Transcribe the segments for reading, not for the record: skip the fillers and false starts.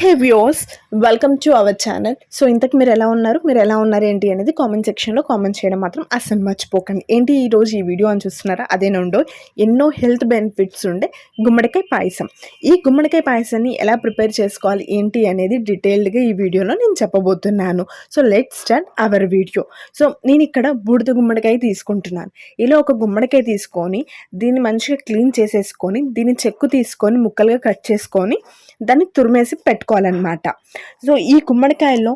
Hey viewers, welcome to our channel. So ఇంతకు మీరు ఎలా ఉన్నారు ఏంటి అనేది కామెంట్ సెక్షన్లో కామెంట్ చేయడం మాత్రం అస్సలు మర్చిపోకండి. ఏంటి ఈరోజు ఈ వీడియో అని చూస్తున్నారా? అదేనుండో ఎన్నో హెల్త్ బెనిఫిట్స్ ఉండే గుమ్మడికాయ పాయసం. ఈ గుమ్మడికాయ పాయసాన్ని ఎలా ప్రిపేర్ చేసుకోవాలి ఏంటి అనేది డీటెయిల్డ్గా ఈ వీడియోలో నేను చెప్పబోతున్నాను. So let's start our video. So నేను ఇక్కడ బూడిద గుమ్మడికాయ తీసుకుంటున్నాను. ఇలా ఒక గుమ్మడికాయ తీసుకొని దీన్ని మంచిగా క్లీన్ చేసేసుకొని దీన్ని చెక్కు తీసుకొని ముక్కలుగా కట్ చేసుకొని దాన్ని తురిమేసి పెట్టుకోవాలన్నమాట. సో ఈ గుమ్మడికాయల్లో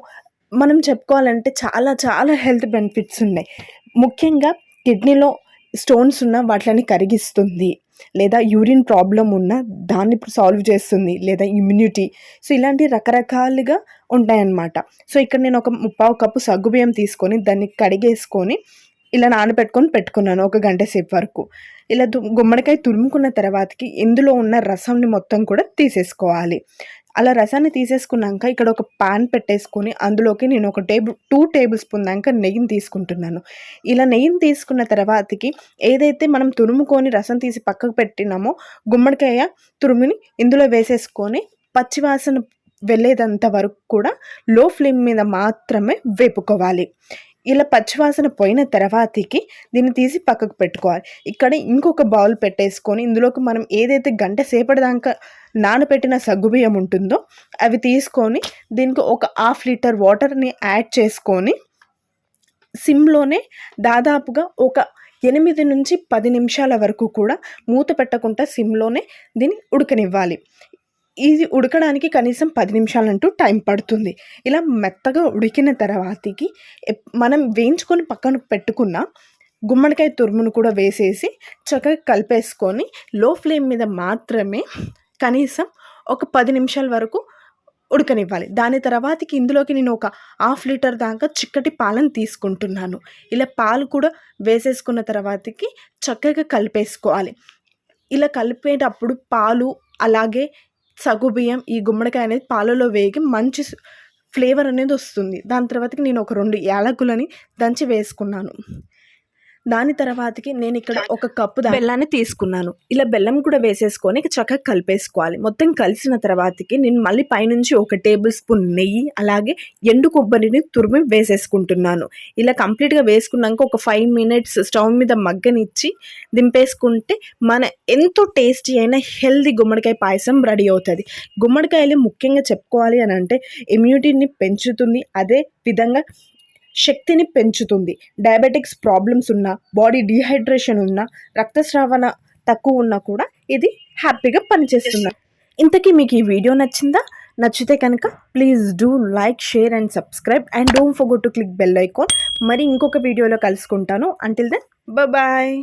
మనం చెప్పుకోవాలంటే చాలా చాలా హెల్త్ బెనిఫిట్స్ ఉన్నాయి. ముఖ్యంగా కిడ్నీలో స్టోన్స్ ఉన్న వాటిని కరిగిస్తుంది, లేదా యూరిన్ ప్రాబ్లం ఉన్న దాన్ని సాల్వ్ చేస్తుంది, లేదా ఇమ్యూనిటీ. సో ఇలాంటి రకరకాలుగా ఉంటాయన్నమాట. సో ఇక్కడ నేను ఒక 1/4 కప్పు సగ్గుబియ్యం తీసుకొని దాన్ని కడిగేసుకొని ఇలా పెట్టుకున్నాను ఒక గంట సేపు వరకు. ఇలా గుమ్మడికాయ తురుముకున్న తర్వాతకి ఇందులో ఉన్న రసంని మొత్తం కూడా తీసేసుకోవాలి. అలా రసాన్ని తీసేసుకున్నాక ఇక్కడ ఒక పాన్ పెట్టేసుకొని అందులోకి నేను ఒక 2 టేబుల్ స్పూన్ దాకా నెయ్యిని తీసుకుంటున్నాను. ఇలా నెయ్యిని తీసుకున్న తర్వాతకి ఏదైతే మనం తురుముకొని రసం తీసి పక్కకు పెట్టినామో గుమ్మడికాయ తురుముని ఇందులో వేసేసుకొని పచ్చివాసన వెళ్ళేదంత వరకు కూడా లో ఫ్లేమ్ మీద మాత్రమే వేపుకోవాలి. ఇలా పచ్చివాసన పోయిన తర్వాతకి దీన్ని తీసి పక్కకు పెట్టుకోవాలి. ఇక్కడ ఇంకొక బౌల్ పెట్టేసుకొని ఇందులోకి మనం ఏదైతే గంట సేపటి దాకా నానబెట్టిన సగ్గుబియ్యం ఉంటుందో అవి తీసుకొని దీనికి ఒక 1/2 లీటర్ వాటర్ని యాడ్ చేసుకొని సిమ్లోనే దాదాపుగా ఒక 8 నుంచి 10 నిమిషాల వరకు కూడా మూత పెట్టకుండా సిమ్లోనే దీన్ని ఉడకనివ్వాలి. ఇది ఉడకడానికి కనీసం 10 నిమిషాలంటూ టైం పడుతుంది. ఇలా మెత్తగా ఉడికిన తర్వాతకి మనం వేయించుకొని పక్కన పెట్టుకున్న గుమ్మడికాయ తురుమును కూడా వేసేసి చక్కగా కలిపేసుకొని లో ఫ్లేమ్ మీద మాత్రమే కనీసం ఒక 10 నిమిషాల వరకు ఉడకనివ్వాలి. దాని తర్వాతకి ఇందులోకి నేను ఒక 1/2 లీటర్ దాకా చిక్కటి పాలను తీసుకుంటున్నాను. ఇలా పాలు కూడా వేసేసుకున్న తర్వాతకి చక్కగా కలిపేసుకోవాలి. ఇలా కలిపేటప్పుడు పాలు అలాగే సగ్గుబియ్యం ఈ గుమ్మడికాయ అనేది పాలలో వేగి మంచి ఫ్లేవర్ అనేది వస్తుంది. దాని తర్వాతకి నేను ఒక 2 యాలకులని దంచి వేసుకున్నాను. దాని తర్వాతకి నేను ఇక్కడ ఒక కప్పు బెల్లాన్ని తీసుకున్నాను. ఇలా బెల్లం కూడా వేసేసుకొని చక్కగా కలిపేసుకోవాలి. మొత్తం కలిసిన తర్వాతకి నేను మళ్ళీ పైనుంచి ఒక టేబుల్ స్పూన్ నెయ్యి అలాగే ఎండు కొబ్బరిని తురిమి వేసేసుకుంటున్నాను. ఇలా కంప్లీట్గా వేసుకున్నాక ఒక 5 మినిట్స్ స్టవ్ మీద మగ్గనిచ్చి దింపేసుకుంటే మన ఎంతో టేస్టీ అయిన హెల్దీ గుమ్మడికాయ పాయసం రెడీ అవుతుంది. గుమ్మడికాయలు ముఖ్యంగా చెప్పుకోవాలి అని అంటే ఇమ్యూనిటీని పెంచుతుంది, అదే విధంగా శక్తిని పెంచుతుంది. డయాబెటిక్స్ ప్రాబ్లమ్స్ ఉన్నా, బాడీ డీహైడ్రేషన్ ఉన్నా, రక్తస్రావణ తక్కువ ఉన్నా కూడా ఇది హ్యాపీగా పనిచేస్తుంది. ఇంతకీ మీకు ఈ వీడియో నచ్చితే కనుక please do like, share and subscribe and don't forget to click bell icon. మరి ఇంకొక వీడియోలో కలుసుకుంటాను. Until then bye.